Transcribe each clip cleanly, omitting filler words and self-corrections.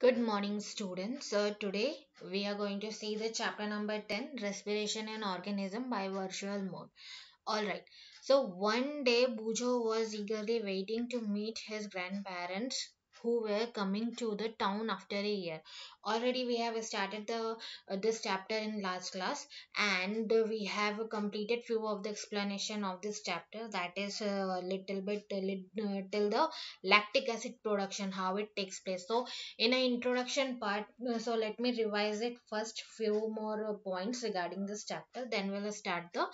Good morning, students. So, today we are going to see the chapter number 10 Respiration and Organism by Virtual Mode. Alright, so one day Bujo was eagerly waiting to meet his grandparents who were coming to the town after a year. Already we have started the this chapter in last class, and we have completed few of the explanation of this chapter, that is little bit till the lactic acid production, how it takes place. So in an introduction part, so let me revise it first, few more points regarding this chapter, then we'll start the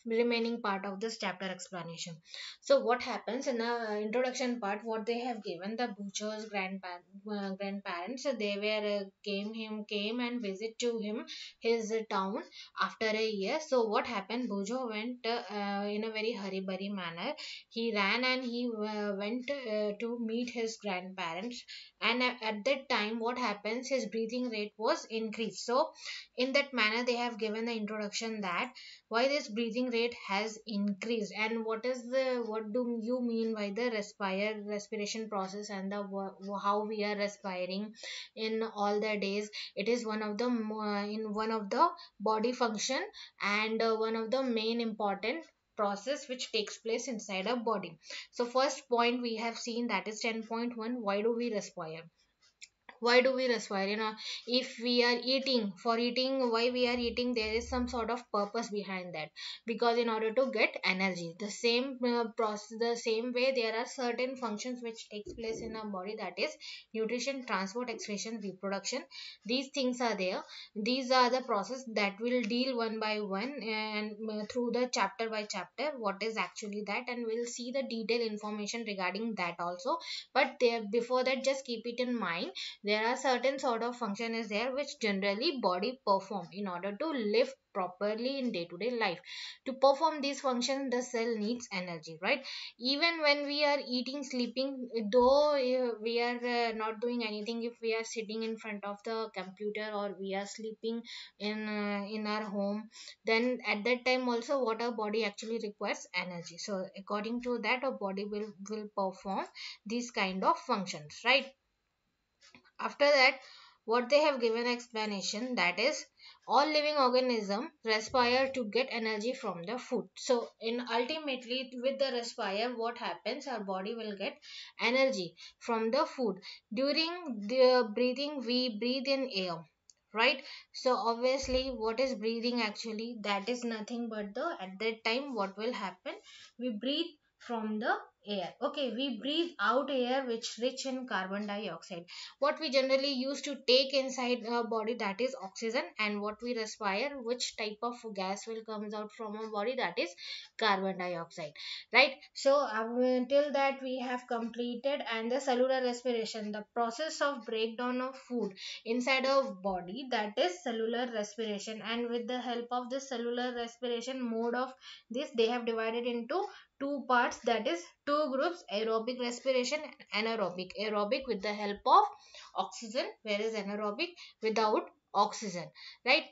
remaining part of this chapter explanation. So what happens in the introduction part, what they have given the butcher's grandparents, so they were came and visit to him his town after a year. So what happened, Bujo went in a very hurry burry manner. He ran and he went to meet his grandparents, and at that time what happens, his breathing rate was increased. So in that manner they have given the introduction that why this breathing rate has increased, and what do you mean by the respiration process, and the how we are respiring in all the days. It is one of the in one of the body function, and one of the main important process which takes place inside our body. So first point we have seen, that is 10.1, why do we respire. Why do we respire? If we are eating, for eating, why we are eating, there is some sort of purpose behind that, because in order to get energy, the same process, the same way, there are certain functions which takes place in our body, that is nutrition, transport, excretion, reproduction. These things are there. These are the process that will deal one by one, and through the chapter by chapter what is actually that, and we'll see the detailed information regarding that also. But there, before that, just keep it in mind, there are certain sort of function is there which generally body perform in order to live properly in day-to-day life. To perform these functions, the cell needs energy, right? Even when we are eating, sleeping, though we are not doing anything, if we are sitting in front of the computer, or we are sleeping in our home, then at that time also what our body actually requires energy. So according to that, our body will perform these kind of functions, right? After that, what they have given explanation, that is all living organism respire to get energy from the food. So in ultimately with the respire, what happens, our body will get energy from the food. During the breathing, we breathe in air, right? So obviously what is breathing actually, that is nothing but the, at that time what will happen, we breathe from the air. Okay, we breathe out air which rich in carbon dioxide. What we generally use to take inside our body, that is oxygen, and what we respire, which type of gas will comes out from our body, that is carbon dioxide, right? So until that we have completed, and the cellular respiration, the process of breakdown of food inside our body, that is cellular respiration. And with the help of this cellular respiration mode of this, they have divided into two parts, that is two groups, aerobic respiration and anaerobic. Aerobic with the help of oxygen, whereas anaerobic without oxygen, right?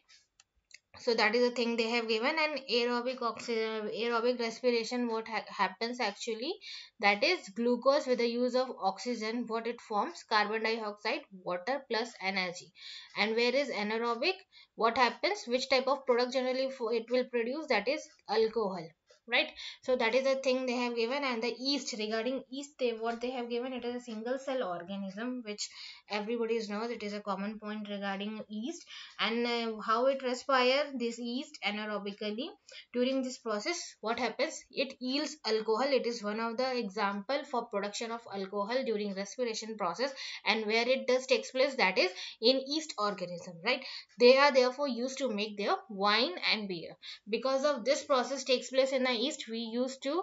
So that is the thing they have given. And aerobic oxygen, aerobic respiration, what happens actually, that is glucose with the use of oxygen, what it forms, carbon dioxide, water plus energy. And whereas anaerobic, what happens, which type of product generally it will produce, that is alcohol, right? So that is the thing they have given. And the yeast, regarding yeast, they what they have given, it is a single cell organism, which everybody knows, it is a common point regarding yeast. And how it respire this yeast anaerobically. During this process, what happens, it yields alcohol. It is one of the example for production of alcohol during respiration process. And where it does takes place, that is in yeast organism, right? They are therefore used to make their wine and beer. Because of this process takes place in the yeast, we used to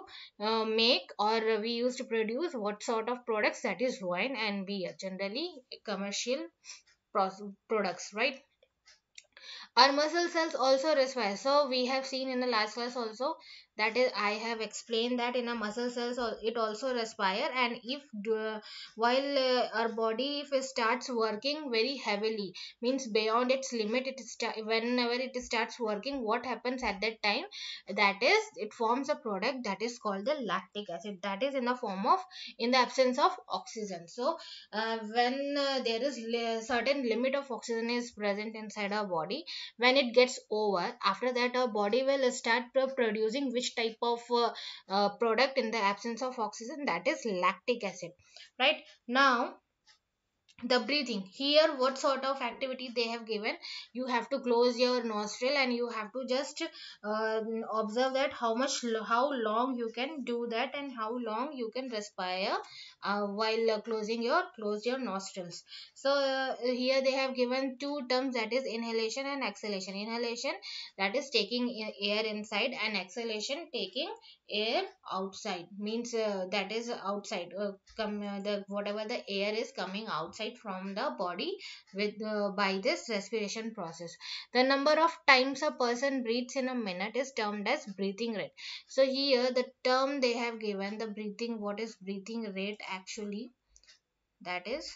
make, or we used to produce what sort of products, that is wine and beer, generally commercial products, right? Our muscle cells also respire. So we have seen in the last class also, that is, I have explained that in a muscle cells it also respire. And if while our body, if it starts working very heavily, means beyond its limit, whenever it starts working, what happens at that time, that is, it forms a product that is called the lactic acid, that is in the form of, in the absence of oxygen. So when there is certain limit of oxygen is present inside our body, when it gets over, after that our body will start producing which type of product in the absence of oxygen, that is lactic acid. Right now, the breathing here, what sort of activity they have given, you have to close your nostril and you have to just observe that how long you can do that and how long you can respire while close your nostrils. So here they have given two terms, that is inhalation and exhalation. Inhalation, that is taking air inside, and exhalation, taking air outside, means that is outside, the whatever the air is coming outside from the body with by this respiration process. The number of times a person breathes in a minute is termed as breathing rate. So here the term they have given, the breathing, what is breathing rate actually, that is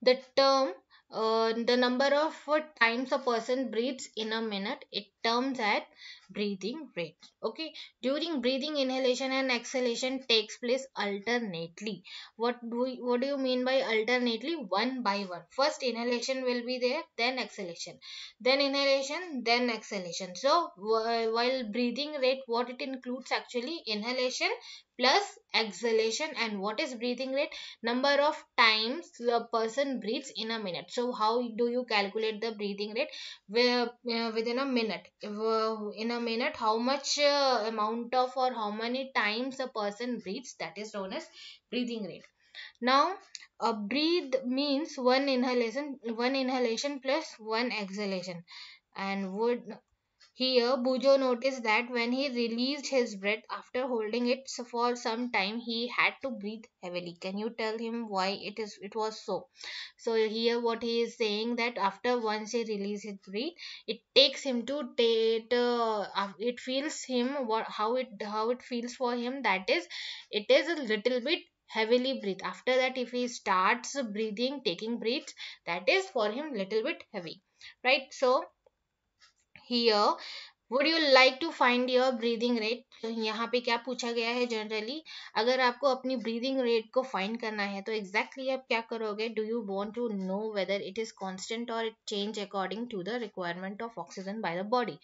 the term, the number of times a person breathes in a minute, it terms at breathing rate. Okay, during breathing, inhalation and exhalation takes place alternately. What do you mean by alternately? One by one. First inhalation will be there, then exhalation, then inhalation, then exhalation. So while breathing rate, what it includes actually, inhalation plus exhalation. And what is breathing rate? Number of times the person breathes in a minute. So how do you calculate the breathing rate? Within a minute, in a minute, how much amount of, or how many times a person breathes, that is known as breathing rate. Now breathe means one inhalation plus one exhalation. And would here, Bujo noticed that when he released his breath after holding it for some time, he had to breathe heavily. Can you tell him why it was so? So here, what he is saying, that after once he releases his breath, it takes him to take. It feels him how it feels for him. That is, it is a little bit heavily breathe. After that, if he starts breathing, taking breaths, that is for him little bit heavy, right? So here, would you like to find your breathing rate? यहाँ पे क्या पूछा गया है generally, अगर आपको अपनी breathing rate को फाइंड करना है तो एग्जैक्टली आप क्या करोगे? Do you want to know whether it is constant और it change according to the requirement of oxygen by the body?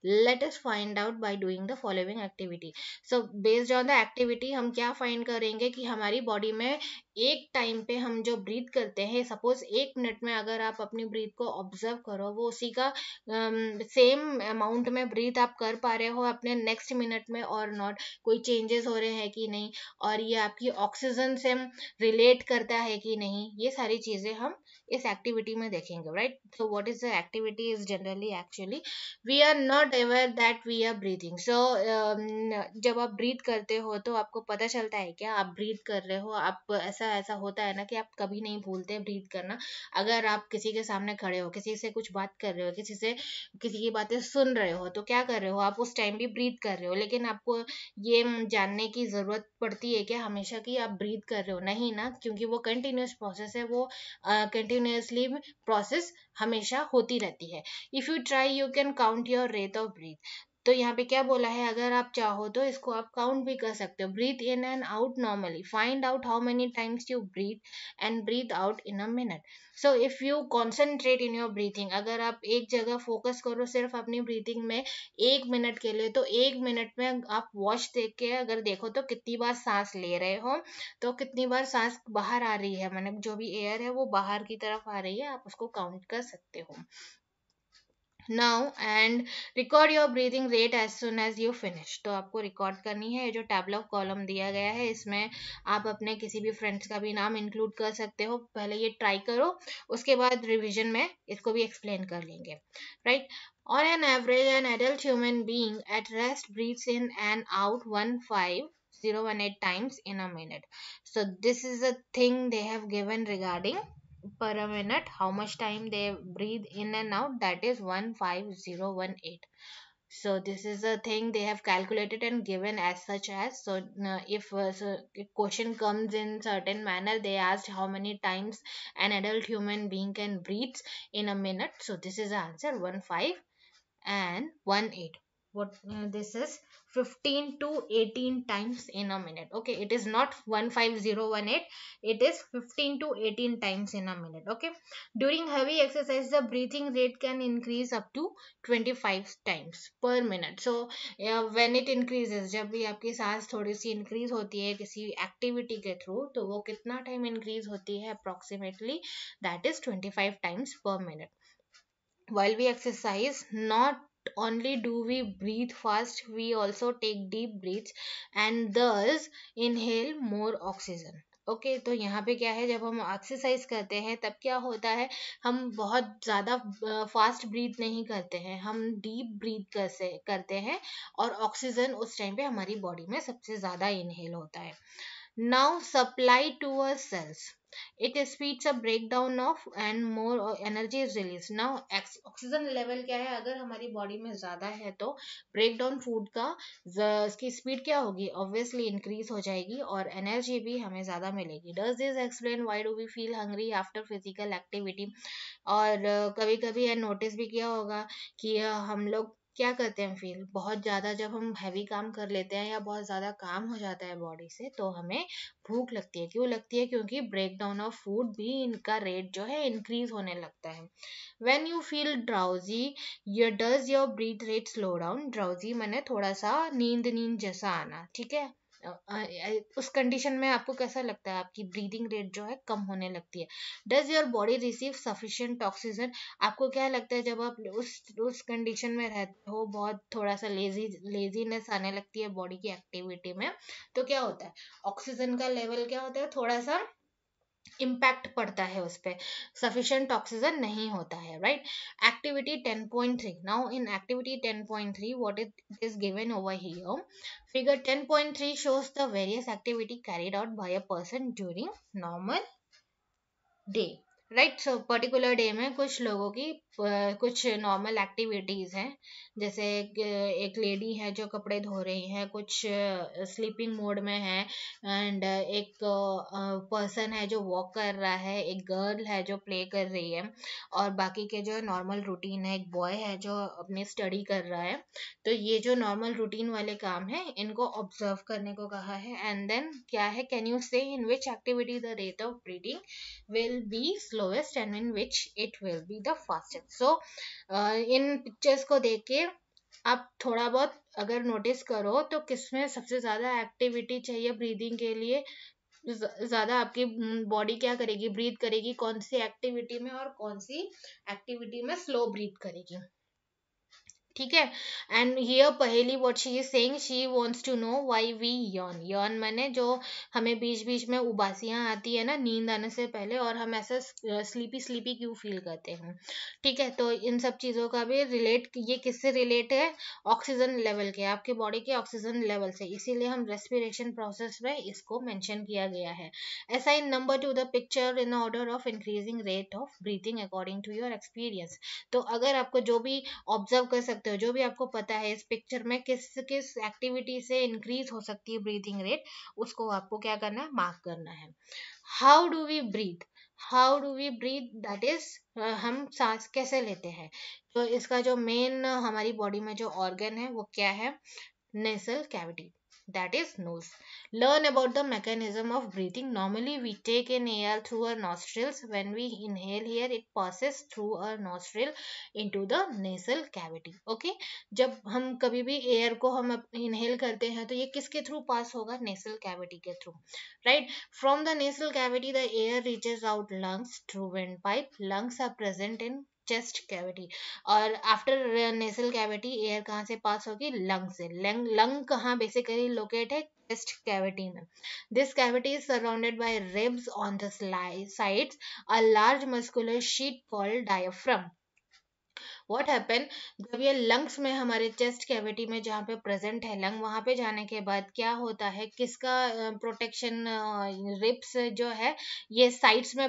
Let us find out by doing the following activity. So based on the activity हम क्या find करेंगे कि हमारी body में एक time पे हम जो ब्रीथ करते हैं, सपोज 1 मिनट में अगर आप अपनी ब्रीथ को ऑब्जर्व करो, वो उसी का सेम अमाउंट में ब्रीथ आप कर पा रहे हो अपने नेक्स्ट मिनट में और नॉट, कोई चेंजेस हो रहे हैं कि नहीं, और ये आपकी ऑक्सीजन से रिलेट करता है कि नहीं, ये सारी चीजें हम इस एक्टिविटी में देखेंगे. Right, so what is the activity is generally actually we are not aware that we are breathing. So जब आप ब्रीथ करते हो तो आपको पता चलता है क्या आप ब्रीथ कर रहे हो? आप ऐसा ऐसा होता है ना कि आप कभी नहीं भूलते ब्रीथ करना. अगर आप किसी के सामने खड़े हो, किसी से कुछ बात कर रहे हो, किसी की बातें सुन रहे हो, तो क्या कर रहे हो आप? उस टाइम भी ब्रीथ कर रहे हो, लेकिन आपको ये जानने की जरूरत पड़ती है क्या हमेशा कि आप ब्रीथ कर रहे हो? नहीं ना, क्योंकि वो कंटिन्यूस प्रोसेस है, वो कंटिन्यूसली प्रोसेस हमेशा होती रहती है. If you try you can count your rate of breath. तो यहाँ पे क्या बोला है, अगर आप चाहो तो इसको आप काउंट भी कर सकते हो. Breathe in and out normally, find out how many times you breathe and breathe out in a minute. So if you concentrate in your breathing, अगर आप एक जगह फोकस करो सिर्फ अपनी ब्रीथिंग में 1 मिनट के लिए, तो 1 मिनट में आप वॉच देख के अगर देखो तो कितनी बार सांस ले रहे हो, तो कितनी बार सांस बाहर आ रही है, मतलब जो भी एयर है वो बाहर की तरफ आ रही है, आप उसको काउंट कर सकते हो. Now and record your breathing rate as soon as you finish. तो आपको रिकॉर्ड करनी है. जो टैबल ऑफ कॉलम दिया गया है, इसमें आप अपने किसी भी फ्रेंड्स का भी नाम इंक्लूड कर सकते हो. पहले ये ट्राई करो, उसके बाद रिविजन में इसको भी एक्सप्लेन कर लेंगे. Right, on an average an adult human being at rest breathes in and out 15018 times in a minute. So this is a thing they have given regarding per a minute. How much time they breathe in and out? That is 15018. So this is a thing they have calculated and given as such as. So if so a question comes in certain manner, they asked how many times an adult human being can breathe in a minute. So this is the answer, 15 and 18. What this is 15 to 18 times in a minute. Okay, it is not 15018, it is 15 to 18 times in a minute. Okay, during heavy exercise the breathing rate can increase up to 25 times per minute. So when it increases, जब भी आपकी सांस थोड़ी सी increase होती है किसी activity के through, तो वो कितना टाइम इंक्रीज होती है approximately, that is 25 times per minute. While we exercise, not only do we breathe fast, we also take deep breaths and thus inhale more oxygen. Okay तो यहाँ पे क्या है, जब हम एक्सरसाइज करते हैं तब क्या होता है, हम बहुत ज़्यादा फास्ट ब्रीथ नहीं करते हैं, हम डीप ब्रीथ करते हैं और ऑक्सीजन उस टाइम पे हमारी बॉडी में सबसे ज़्यादा इनहेल होता है. Now supply to our cells. It speeds up breakdown of and more energy is released. Now oxygen level क्या है, अगर हमारी बॉडी में ज़्यादा है तो ब्रेक डाउन फूड का इसकी स्पीड क्या होगी, ऑब्वियसली इंक्रीज हो जाएगी और एनर्जी भी हमें ज़्यादा मिलेगी. Does this explain why do we feel hungry after physical activity. और कभी कभी नोटिस भी किया होगा कि हम लोग क्या करते हैं, फील बहुत ज़्यादा जब हम हैवी काम कर लेते हैं या बहुत ज़्यादा काम हो जाता है बॉडी से, तो हमें भूख लगती है. क्यों लगती है, क्योंकि ब्रेक डाउन ऑफ फूड भी इनका रेट जो है इंक्रीज होने लगता है. When you feel drowsy your does your breathe rate slow down. Drowsy मैंने थोड़ा सा नींद नींद जैसा आना, ठीक है. उस कंडीशन में आपको कैसा लगता है, आपकी ब्रीदिंग रेट जो है कम होने लगती है. Does your body receive sufficient oxygen. आपको क्या लगता है जब आप उस कंडीशन में रहते हो, बहुत थोड़ा सा लेजीनेस आने लगती है बॉडी की एक्टिविटी में, तो क्या होता है, ऑक्सीजन का लेवल क्या होता है, थोड़ा सा इम्पैक्ट पड़ता है उस पर, सफिशिएंट ऑक्सीजन नहीं होता है, right. Activity 10.3. Now in activity 10.3 what it is given over here. Figure 10.3 shows the various activity carried out by a person during normal day, right. So particular day में कुछ लोगों की कुछ नॉर्मल एक्टिविटीज हैं, जैसे एक लेडी है जो कपड़े धो रही है, कुछ स्लीपिंग मोड में है, एंड एक पर्सन है जो वॉक कर रहा है, एक गर्ल है जो प्ले कर रही है, और बाकी के जो नॉर्मल रूटीन है, एक बॉय है जो अपनी स्टडी कर रहा है. तो ये जो नॉर्मल रूटीन वाले काम है इनको ऑब्जर्व करने को कहा है. एंड देन क्या है, can you say in which activity the rate of breathing will be slowest and in which it will be the fastest. So in pictures को देख के आप थोड़ा बहुत अगर नोटिस करो तो किसमें सबसे ज़्यादा एक्टिविटी चाहिए ब्रीदिंग के लिए, ज़्यादा आपकी बॉडी क्या करेगी, ब्रीथ करेगी कौन सी एक्टिविटी में और कौन सी एक्टिविटी में स्लो ब्रीथ करेगी, ठीक है. And here Paheli what she is saying, she wants to know why we yawn. Yawn माने जो हमें बीच बीच में उबासियां आती है ना नींद आने से पहले, और हम ऐसा स्लीपी स्लीपी क्यों फील करते हैं, ठीक है. तो इन सब चीज़ों का भी रिलेट, ये किससे रिलेट है, ऑक्सीजन लेवल के, आपके बॉडी के ऑक्सीजन लेवल से, इसीलिए हम रेस्पिरेशन प्रोसेस में इसको मेंशन किया गया है. Assign number to the picture in order of increasing rate of breathing according to your experience. तो अगर आपको जो भी ऑब्जर्व कर सकते हो, जो भी आपको पता है इस पिक्चर में किस किस एक्टिविटी से इंक्रीज हो सकती है ब्रीथिंग रेट, उसको आपको क्या करना है, मार्क करना है. How do we breathe, how do we breathe, that is हम सांस कैसे लेते हैं. तो इसका जो मेन हमारी बॉडी में जो ऑर्गन है वो क्या है, nasal cavity, that is nose. Learn about the mechanism of breathing. Normally we take in air through our nostrils. When we inhale here it passes through our nostril into the nasal cavity. Okay, जब हम कभी भी air को हम inhale करते हैं तो ये किसके थ्रू पास होगा, नेसल कैविटी के through, right. From the nasal cavity the air reaches out lungs through wind pipe. Lungs are present in chest cavity. और आफ्टर नेसल कैविटी एयर कहाँ से पास होगी, लंग से. लंग लंग कहाँ basically locate है, chest cavity में. This cavity is surrounded by ribs on the sides, a large muscular sheet called diaphragm. What happen, जब ये लंग्स में हमारे चेस्ट कैविटी में जहाँ पे प्रेजेंट है लंग, वहां पे जाने के बाद क्या होता है, किसका प्रोटेक्शन, रिप्स जो है ये साइड्स में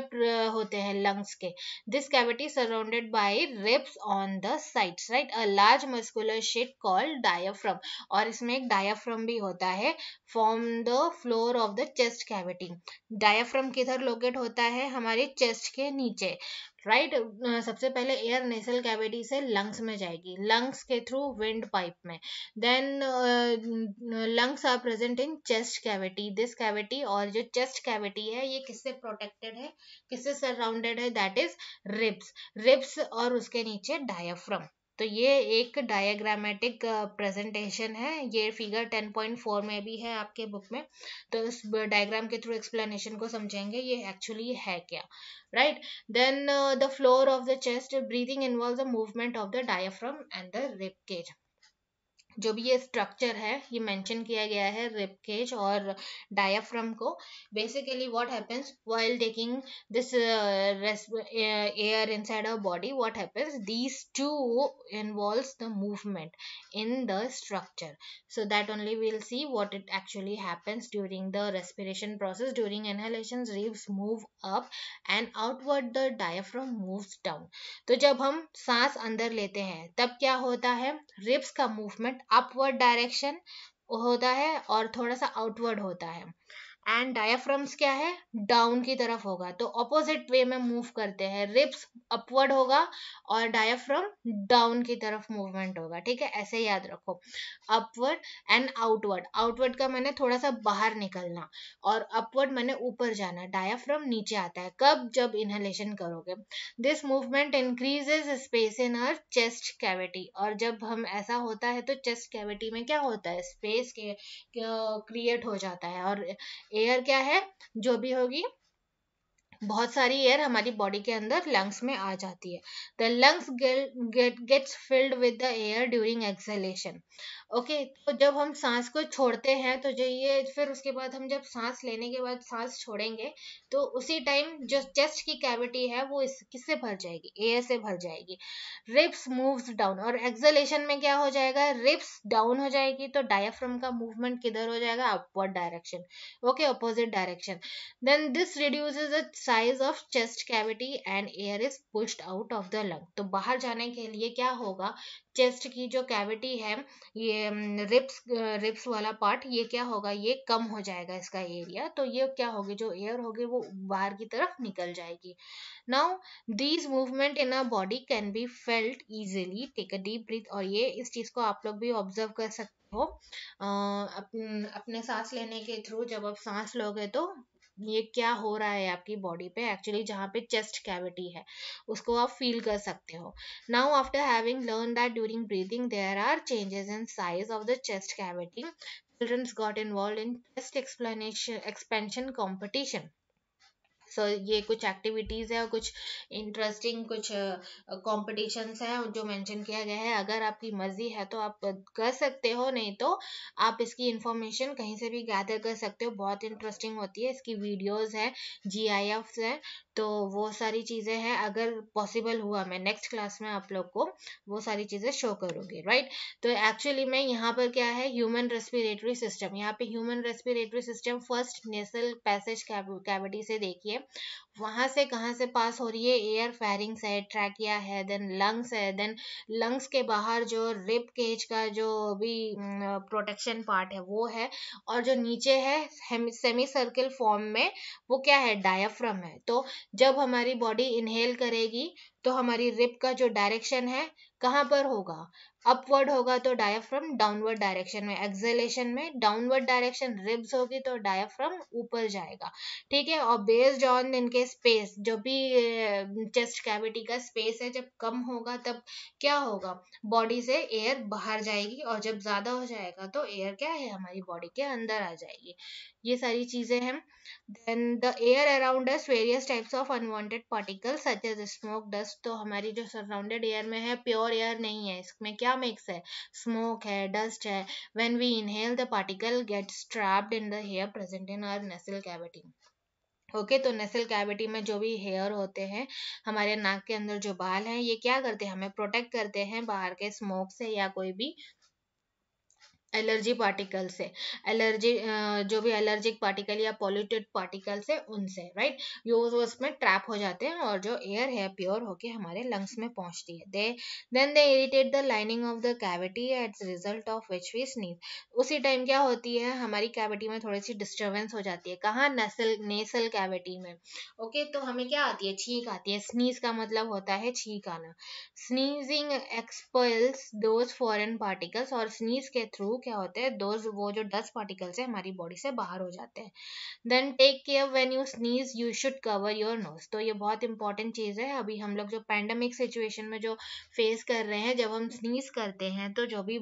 होते हैं लंग्स के. This cavity surrounded by ribs on the sides, right. A large muscular sheet called diaphragm, और इसमें एक डायाफ्राम भी होता है, form the floor of the chest cavity. Diaphragm किधर लोकेट होता है, हमारे चेस्ट के नीचे, राइट. सबसे पहले एयर नेसल कैविटी से लंग्स में जाएगी, लंग्स के थ्रू विंड पाइप में. Then lungs are present in chest cavity. This cavity, और जो चेस्ट कैविटी है ये किससे प्रोटेक्टेड है, किससे सराउंडेड है, दैट इज रिब्स. रिब्स और उसके नीचे डायाफ्राम. तो ये एक डायग्रामेटिक प्रेजेंटेशन है, ये फिगर 10.4 में भी है आपके बुक में. तो इस डायग्राम के थ्रू एक्सप्लेनेशन को समझेंगे ये एक्चुअली है क्या, right. Then the floor of the chest, breathing involves the movement of the diaphragm and the rib cage. जो भी ये स्ट्रक्चर है ये मेंशन किया गया है रिब केज और डायाफ्राम को. Basically what happens while taking this air inside our body, what happens, these two involves the movement in the structure. So that only we'll see what it actually happens during the respiration process. During inhalations, ribs move up and outward, the diaphragm moves down. तो जब हम सांस अंदर लेते हैं तब क्या होता है, रिब्स का मूवमेंट अपवर्ड डायरेक्शन होता है और थोड़ा सा आउटवर्ड होता है. एंड डायाफ्राम्स क्या है, डाउन की तरफ होगा. तो ऑपोजिट वे में मूव करते हैं, रिब्स अपवर्ड होगा और डायाफ्राम डाउन की तरफ मूवमेंट होगा. ठीक है, ऐसे याद रखो. Upward and outward. आउटवर्ड का मैंने थोड़ा सा बाहर निकलना और अपवर्ड मैंने ऊपर जाना. डायाफ्राम नीचे आता है कब, जब इनहेलेशन करोगे. This movement increases space in our chest cavity. और जब हम ऐसा होता है तो चेस्ट कैविटी में क्या होता है, स्पेस के क्रिएट हो जाता है और एयर क्या है, जो भी होगी बहुत सारी एयर हमारी बॉडी के अंदर लंग्स में आ जाती है. The lungs gets filled with the air during exhalation. Okay, तो जब हम सांस को छोड़ते हैं तो जो ये फिर उसके बाद हम जब सांस लेने के बाद सांस छोड़ेंगे तो उसी टाइम जो चेस्ट की कैविटी है वो किससे भर जाएगी, एयर से भर जाएगी. रिब्स मूव्स डाउन, और एक्सहेलेशन में क्या हो जाएगा, रिब्स डाउन हो जाएगी तो डायफ्राम का मूवमेंट किधर हो जाएगा, upward direction. Okay, opposite direction. Then this reduces the size of chest cavity and air is pushed out of the lung. तो बाहर जाने के लिए क्या होगा, चेस्ट की जो कैविटी है, ये रिप्स वाला पार्ट, ये क्या होगा, ये कम हो जाएगा इसका एरिया. तो ये क्या होगी, जो एयर होगी वो बाहर की तरफ निकल जाएगी. Now these movement in a body can be felt easily. Take a deep breath. और ये इस चीज को आप लोग भी ऑब्जर्व कर सकते हो अपने सांस लेने के थ्रू. जब आप सांस लोगे तो ये क्या हो रहा है आपकी बॉडी पे, एक्चुअली जहाँ पे चेस्ट कैविटी है उसको आप फील कर सकते हो. Now after having learn that during breathing there are changes in size of the chest cavity, childrens got involve in chest explanation expansion competition. So ये कुछ एक्टिविटीज है और कुछ इंटरेस्टिंग कुछ कॉम्पिटिशन्स हैं जो मेंशन किया गया है. अगर आपकी मर्जी है तो आप कर सकते हो, नहीं तो आप इसकी इंफॉर्मेशन कहीं से भी गैदर कर सकते हो. बहुत इंटरेस्टिंग होती है, इसकी वीडियोस है, GIFs है, तो वो सारी चीज़ें हैं. अगर पॉसिबल हुआ मैं नेक्स्ट क्लास में आप लोग को वो सारी चीज़ें शो करूँगी, राइट. तो एक्चुअली में यहाँ पर क्या है, ह्यूमन रेस्पिरेटरी सिस्टम. यहाँ पे human respiratory system first nasal passage cavity से देखिए, वहां से कहाँ से पास हो रही है, एयर फेरिंग्स है, ट्रैकिया है, देन लंग्स है, देन लंग्स के बाहर जो रिब केज का जो भी प्रोटेक्शन पार्ट है वो है, और जो नीचे है सेमी सर्किल फॉर्म में वो क्या है, डायाफ्राम है. तो जब हमारी बॉडी इनहेल करेगी तो हमारी रिब का जो डायरेक्शन है कहाँ पर होगा, अपवर्ड होगा तो डायफ्राम डाउनवर्ड डायरेक्शन में. एक्सहेलेशन में डाउनवर्ड डायरेक्शन रिब्स होगी तो डायफ्राम ऊपर जाएगा. ठीक है, और बेस्ड ऑन इनके स्पेस, जो भी चेस्ट कैविटी का स्पेस है जब कम होगा तब क्या होगा, बॉडी से एयर बाहर जाएगी, और जब ज्यादा हो जाएगा तो एयर क्या है, हमारी बॉडी के अंदर आ जाएगी. ये सारी चीजें हैं. Then the air around us, various types of unwanted particles such as smoke, dust. तो हमारी जो सराउंडेड एयर में है प्योर एयर नहीं है, इसमें क्या मिक्स है, स्मोक है, डस्ट है. When we inhale the particle gets trapped in the air present in our nasal cavity. Okay, तो नेसल कैविटी में जो भी हेयर होते हैं, हमारे नाक के अंदर जो बाल हैं, ये क्या करते हैं, हमें प्रोटेक्ट करते हैं बाहर के स्मोक से या कोई भी एलर्जी पार्टिकल से, एलर्जी जो भी एलर्जिक पार्टिकल या पॉल्यूटेड पार्टिकल्स है उनसे, राइट, वो उसमें ट्रैप हो जाते हैं और जो एयर है प्योर होके हमारे लंग्स में पहुंचती है। They irritate the lining of the cavity its result of which we sneeze. उसी टाइम क्या होती है, हमारी कैविटी में थोड़ी सी डिस्टर्बेंस हो जाती है, कहाँ, नेसल कैविटी में। ओके, तो हमें क्या आती है, छींक आती है। स्नीज का मतलब होता है छींक आना। Sneezing expels those foreign particles, और स्नीज के थ्रू क्या होते हैं, दोज वो जो डस्ट पार्टिकल्स है हमारी बॉडी से बाहर हो जाते हैं। Then take care when you sneeze you should cover your nose. तो ये बहुत इंपॉर्टेंट चीज है। अभी हम लोग जो पैंडेमिक सिचुएशन में जो फेस कर रहे हैं, जब हम स्नीज करते हैं तो जो भी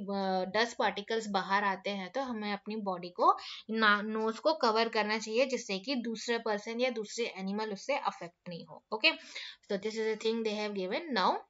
डस्ट पार्टिकल्स बाहर आते हैं, तो हमें अपनी बॉडी को, नोज को कवर करना चाहिए, जिससे कि दूसरे पर्सन या दूसरे एनिमल उससे अफेक्ट नहीं हो। Okay, so this is a thing they have given. Now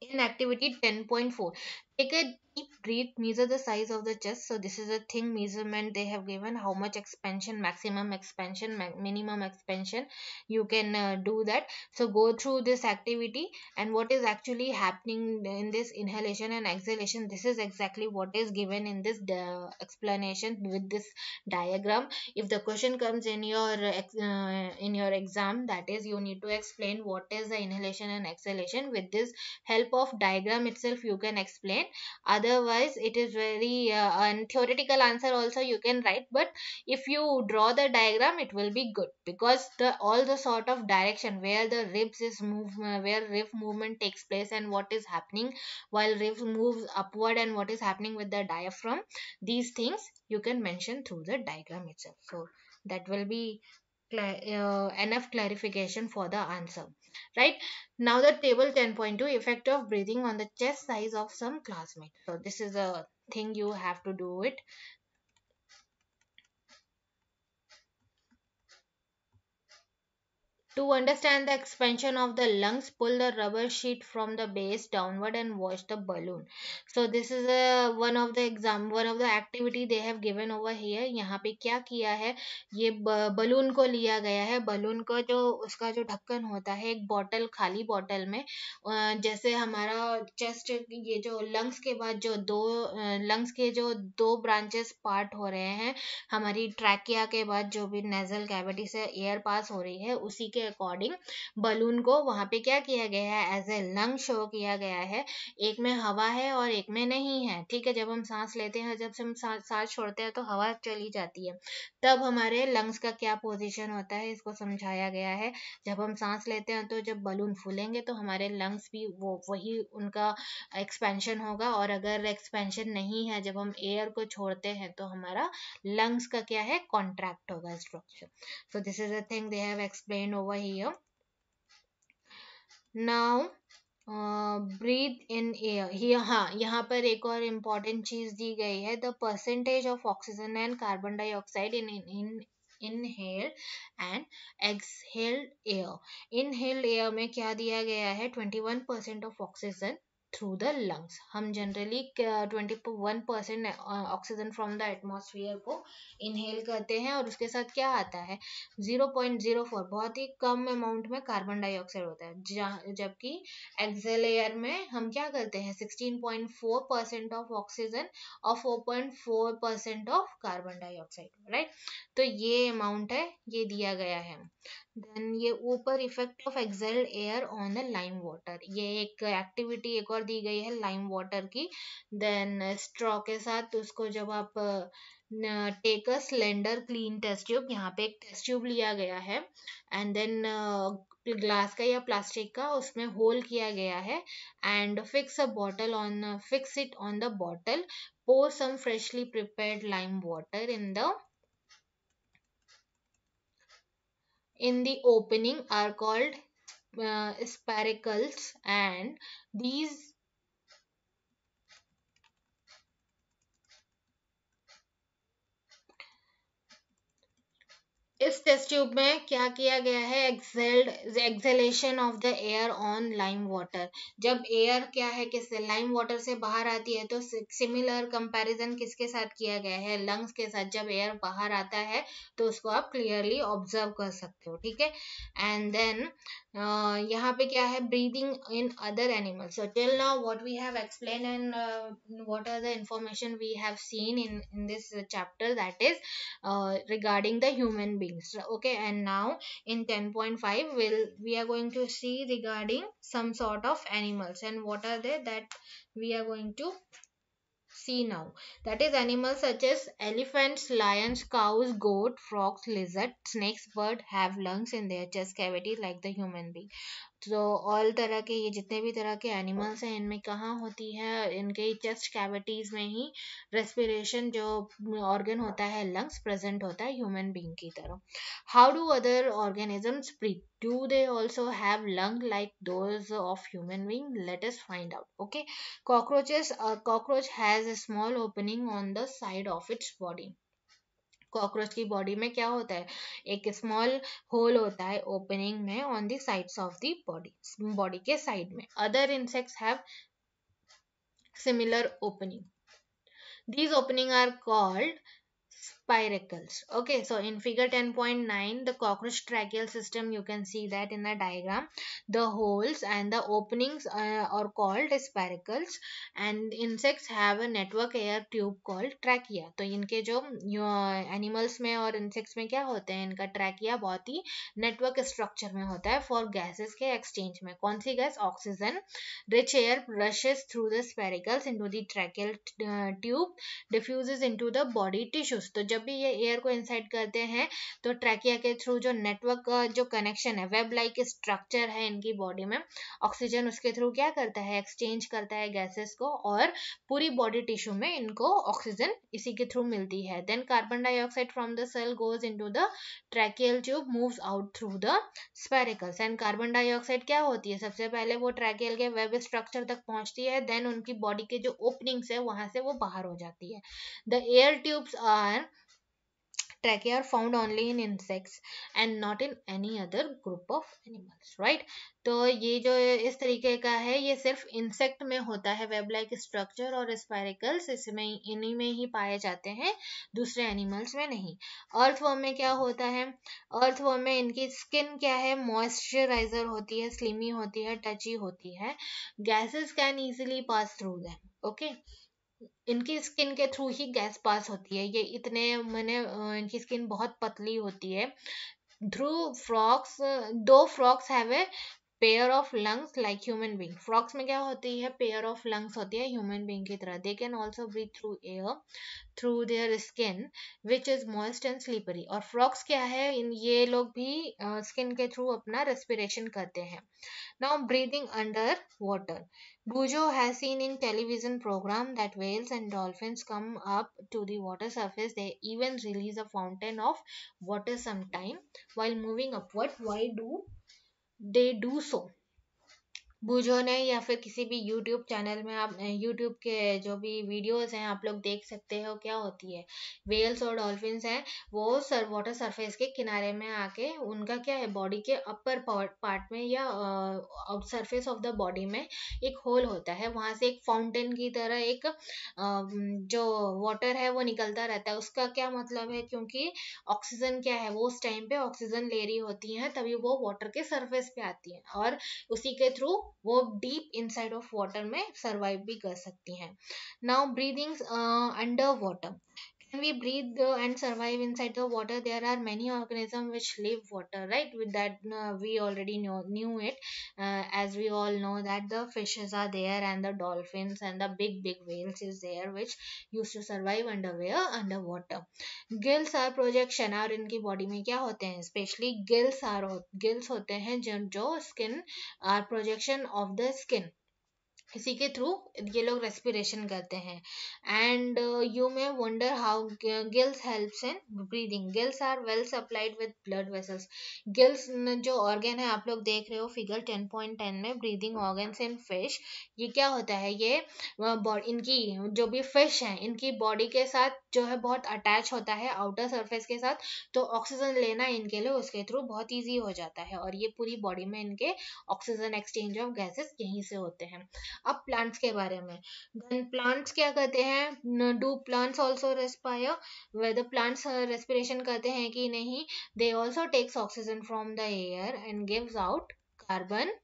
in activity 10.4, take a deep breath, measure the size of the chest. So this is a thing measurement they have given, how much expansion, maximum expansion, minimum expansion you can do that. So go through this activity and what is actually happening in this inhalation and exhalation. This is exactly what is given in this explanation with this diagram. If the question comes in your exam, that is, you need to explain what is the inhalation and exhalation. With this help of diagram itself you can explain. Otherwise it is very and theoretical answer also you can write, but if you draw the diagram it will be good, because the all the sort of direction where the ribs is move, where rib movement takes place and what is happening while ribs moves upward and what is happening with the diaphragm, these things you can mention through the diagram itself. So that will be enough clarification for the answer, right? Now the table 10.2, effect of breathing on the chest size of some classmates. So this is a thing you have to do it. To understand the expansion of the lungs, pull the rubber sheet from the base downward and watch the balloon. So this is a one of the activity they have given over here. यहाँ पे क्या किया है, ये balloon को लिया गया है। बलून को जो उसका जो ढक्कन होता है, एक बॉटल, खाली बॉटल में जैसे हमारा चेस्ट, ये जो लंग्स के बाद जो दो लंग्स के जो दो ब्रांचेस पार्ट हो रहे हैं, हमारी ट्रैकिया के बाद जो भी नेजल कैविटी से एयर पास हो रही है, उसी के अकॉर्डिंग बलून को वहां पे क्या किया गया है, एज ए लंग शो किया गया है। एक में हवा है और एक में नहीं है, ठीक है। जब हम सांस लेते हैं, जब हम सांस छोड़ते हैं तो हवा चली जाती है, तब हमारे लंग्स का क्या पोजीशन होता है, इसको समझाया गया है। जब हम सांस लेते हैं तो जब बलून फूलेंगे तो हमारे लंग्स भी वो वही उनका एक्सपेंशन होगा, और अगर एक्सपेंशन नहीं है, जब हम एयर को छोड़ते हैं तो हमारा lungs का क्या है, कॉन्ट्रैक्ट होगा structure. So this is a thing they have explain over here. Now breathe in air, हाँ, यहाँ पर एक और इम्पॉर्टेंट चीज दी गई है, the percentage of oxygen and carbon dioxide in inhaled and exhaled air. Inhaled air में क्या दिया गया है, 21% of oxygen through the lungs. हम generally 21% oxygen from the atmosphere को इनहेल करते हैं, और उसके साथ क्या आता है, 0.04, बहुत ही कम अमाउंट में कार्बन डाइऑक्साइड होता है। जबकि एक्सेल एयर में हम क्या करते हैं, 16.4% ऑफ ऑक्सीजन और 4.4% ऑफ कार्बन डाइऑक्साइड, राइट। तो ये अमाउंट है, ये दिया गया है। देन ये ऊपर effect of exhaled air on the lime water, ये एक एक्टिविटी एक और दी गई है लाइम वाटर की। देन स्ट्रॉ के साथ उसको जब आप take a slender clean test tube, यहाँ पे एक टेस्ट ट्यूब लिया गया है, एंड देन ग्लास का या प्लास्टिक का उसमें होल किया गया है, and fix it on the bottle, pour some freshly prepared lime water in the opening are called sparacles, and these इस टेस्ट ट्यूब में क्या किया गया है, acceleration of the air on lime water. जब एयर क्या है कि लाइम वाटर से बाहर आती है तो सिमिलर कंपैरिजन किसके साथ किया गया है, लंग्स के साथ। जब एयर बाहर आता है तो उसको आप क्लियरली ऑब्जर्व कर सकते हो, ठीक है। एंड देन यहाँ पे क्या है, breathing in other animals. So till now what we have explain and what are the information we have seen in this chapter, that is regarding the human beings. Okay, and now in 10.5 we are going to see regarding some sort of animals, and what are they that we are going to see now. That is animals such as elephants, lions, cows, goat, frogs, lizard, snakes, bird have lungs in their chest cavity like the human being. तो all तरह के ये जितने भी तरह के animals हैं, इनमें कहाँ होती है, इनके चेस्ट कैविटीज में ही रेस्पिरेशन जो ऑर्गन होता है, लंग्स, प्रेजेंट होता है ह्यूमन बीइंग की तरह। How do other organisms breathe? Do they also have lung like those of human being? Let us find out. Okay, cockroach has a small opening on the side of its body. Cockroach की body में क्या होता है, एक small whole होता है opening में on the sides of the body, body के साइड में। Other insects have similar opening. These opening are called spiracles. Okay, so in figure 10.9, the cockroach tracheal system, you can see that in the diagram, the holes and the openings are called spiracles, and insects have a network air tube called trachea. तो इनके जो animals में और insects में क्या होते हैं, इनका ट्रैकिया बहुत ही नेटवर्क स्ट्रक्चर में होता है फॉर गैसेस के एक्सचेंज में। कौन सी गैस? Oxygen. Rich air rushes through the spiracles into the tracheal tube, diffuses into the body tissues. तो जब भी ये एयर को इनसाइड करते हैं तो ट्रैकिया के थ्रू जो नेटवर्क जो कनेक्शन है, वेब लाइक स्ट्रक्चर है इनकी बॉडी में, ऑक्सीजन उसके थ्रू क्या करता है, एक्सचेंज करता है गैसेस को, और पूरी बॉडी टिश्यू में इनको ऑक्सीजन इसी के थ्रू मिलती है। Then carbon dioxide from the cell goes into the tracheal tube, moves out through the spiracles. And carbon dioxide क्या होती है, सबसे पहले वो ट्रैकियल के वेब स्ट्रक्चर तक पहुंचती है, देन उनकी बॉडी के जो ओपनिंग्स है वहां से वो बाहर हो जाती है। The air tubes are trachea are found only in insects and not in any other group of animals, right? तो ये जो इस तरीके का है, ये सिर्फ इंसेक्ट में होता है वेब लाइक स्ट्रक्चर, और स्पाइरिकल्स इसमें इन्हीं में ही पाए जाते हैं, दूसरे एनिमल्स में नहीं। अर्थवर्म में क्या होता है, अर्थवर्म में इनकी स्किन क्या है, मॉइस्चराइजर होती है, स्लिमी होती है, टची होती है, gases can easily pass through them. Okay, इनकी स्किन के थ्रू ही गैस पास होती है, ये इतने मैंने इनकी स्किन बहुत पतली होती है। थ्रू फ्रॉक्स, दो frogs have a pair of lungs like human being. Frogs में क्या होती है, पेयर ऑफ लंग्स होती है ह्यूमन बींग की तरह। They can also breathe through air through their skin which is moist and slippery. और फ्रॉक्स क्या है, ये लोग भी स्किन के थ्रू अपना रेस्पिरेशन करते हैं। Now breathing underwater. Bujo has seen in television program that whales and dolphins come up to the water surface. They even release a fountain of water sometime while moving upward. Why do they do so? बूझो ने या फिर किसी भी YouTube channel में, आप YouTube के जो भी वीडियोस हैं आप लोग देख सकते हो, क्या होती है, वेल्स और डॉल्फिन्स हैं, वो वाटर सरफेस के किनारे में आके उनका क्या है, बॉडी के अपर पार्ट में या सरफेस ऑफ द बॉडी में एक होल होता है, वहां से एक फाउंटेन की तरह एक जो वाटर है वो निकलता रहता है। उसका क्या मतलब है, क्योंकि ऑक्सीजन क्या है, वो उस टाइम पे ऑक्सीजन ले रही होती है, तभी वो वाटर के सरफेस पे आती है, और उसी के थ्रू वो डीप इनसाइड ऑफ वाटर में सरवाइव भी कर सकती हैं। Now breathing under water. When we breathe and survive inside the water, there are many organisms which live water, right? With that we already knew it, as we all know that the fishes are there and the dolphins and the big whales is there which used to survive underwater. Gills are projection, और इनकी body में क्या होते हैं, specially gills होते हैं जो skin are projection of the skin, इसी के थ्रू ये लोग रेस्पिरेशन करते हैं। And you may wonder how gills helps in breathing. Gills are well supplied with blood vessels. Gills जो ऑर्गन है आप लोग देख रहे हो फिगर 10.10 में, ब्रीदिंग ऑर्गन्स इन फिश, ये क्या होता है, ये इनकी जो भी फिश है इनकी बॉडी के साथ जो है बहुत अटैच होता है आउटर सरफेस के साथ, तो ऑक्सीजन लेना इनके लिए उसके थ्रू बहुत ईजी हो जाता है, और ये पूरी बॉडी में इनके ऑक्सीजन एक्सचेंज ऑफ गैसेस यहीं से होते हैं। अब प्लांट्स के बारे में, देन प्लांट्स क्या करते हैं, do plants also respire, whether plants respiration करते हैं कि नहीं, they also takes oxygen from the air and gives out carbon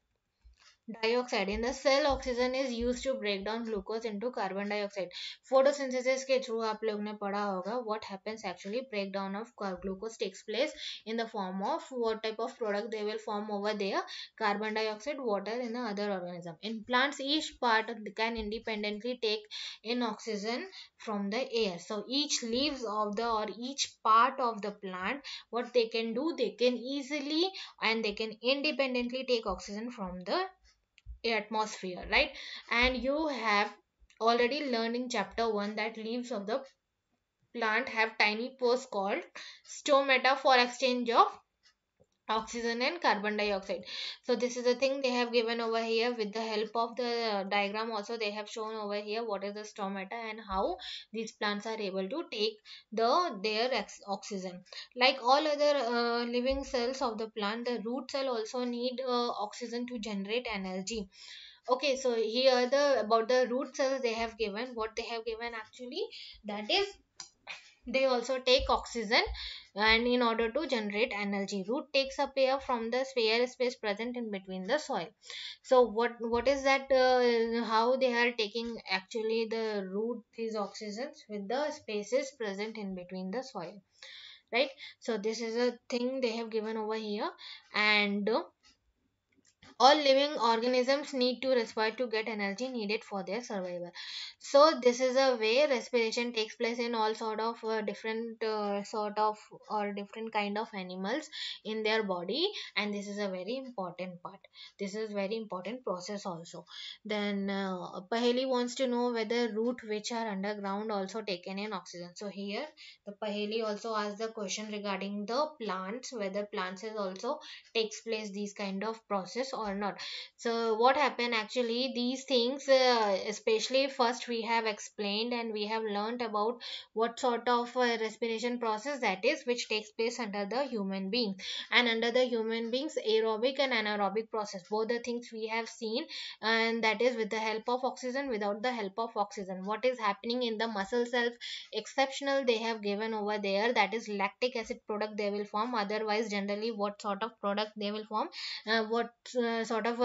dioxide. In the cell, oxygen is used to break down glucose into carbon dioxide. Photosynthesis के through आप लोग ने पढ़ा होगा what happens actually, breakdown of glucose takes place in the form of what type of product they will form over there, carbon dioxide, water in the other organism. In plants, each part can independently take in oxygen from the air. So each leaves of the or each part of the plant, what they can do, they can easily and they can independently take oxygen from the atmosphere, right? And you have already learned in chapter 1 that leaves of the plant have tiny pores called stomata for exchange of oxygen and carbon dioxide. So this is the thing they have given over here with the help of the diagram. Also they have shown over here what is the stomata and how these plants are able to take their oxygen. Like all other living cells of the plant, the root cell also need oxygen to generate energy. Okay, so here the about the root cells they have given, what they have given actually, that is they also take oxygen and in order to generate energy. Root takes up air from the air space present in between the soil. So what is that, how they are taking actually the root these oxygens with the spaces present in between the soil, right? So this is a thing they have given over here. And all living organisms need to respire to get energy needed for their survival. So this is a way respiration takes place in all sort of different sort of or different kind of animals in their body, and this is a very important part. This is very important process also. Then Paheli wants to know whether root which are underground also taken in oxygen. So here the Paheli also asked the question regarding the plants, whether plants is also takes place these kind of process or not. So what happened actually, these things especially first we have explained and we have learned about what sort of respiration process that is which takes place under the human being, and under the human beings aerobic and anaerobic process, both the things we have seen, and that is with the help of oxygen, without the help of oxygen. What is happening in the muscle cells, exceptional they have given over there, that is lactic acid product they will form. Otherwise generally what sort of product they will form, what sort of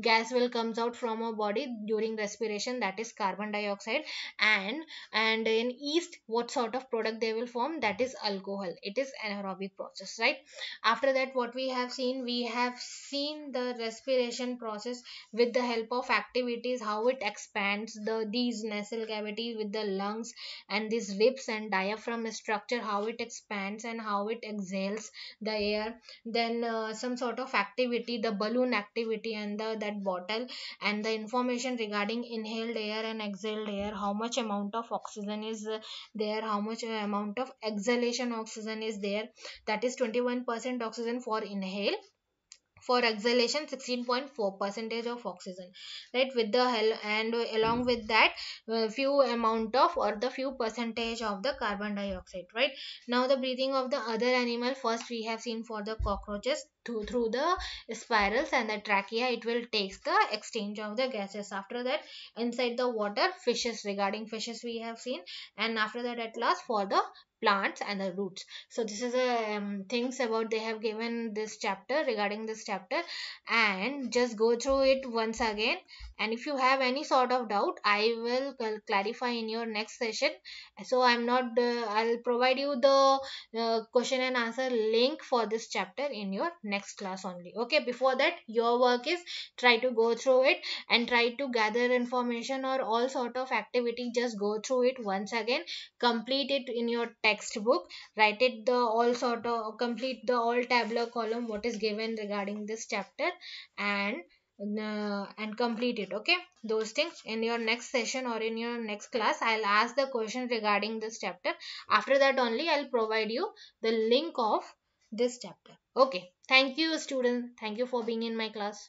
gas will comes out from our body during respiration, that is carbon dioxide. And in yeast what sort of product they will form, that is alcohol. It is anaerobic process, right? After that what we have seen the respiration process with the help of activities, how it expands these nasal cavities with the lungs and these ribs and diaphragm structure, how it expands and how it exhales the air. Then some sort of activity, the balloon activity and that bottle, and the information regarding inhaled air and exhaled air, how much amount of oxygen is there, how much amount of exhalation oxygen is there, that is 21% oxygen for inhale, for exhalation 16.4 percentage of oxygen, right? With the hell and along with that few amount of or the few percentage of the carbon dioxide, right? Now the breathing of the other animal, first we have seen for the cockroaches through the spirals and the trachea, it will takes the exchange of the gases. After that inside the water, fishes, regarding fishes we have seen, and after that at last for the plants and the roots. So this is a things about they have given this chapter, regarding this chapter, and just go through it once again. And if you have any sort of doubt, I will clarify in your next session. So I'm not I'll provide you the question and answer link for this chapter in your next class only. Okay, before that your work is try to go through it and try to gather information or all sort of activity, just go through it once again, complete it in your textbook, write it the all sort of complete the all tabular column what is given regarding this chapter, and complete it. Okay, those things in your next session or in your next class I'll ask the question regarding this chapter. After that only I'll provide you the link of this chapter. Okay, thank you students, thank you for being in my class.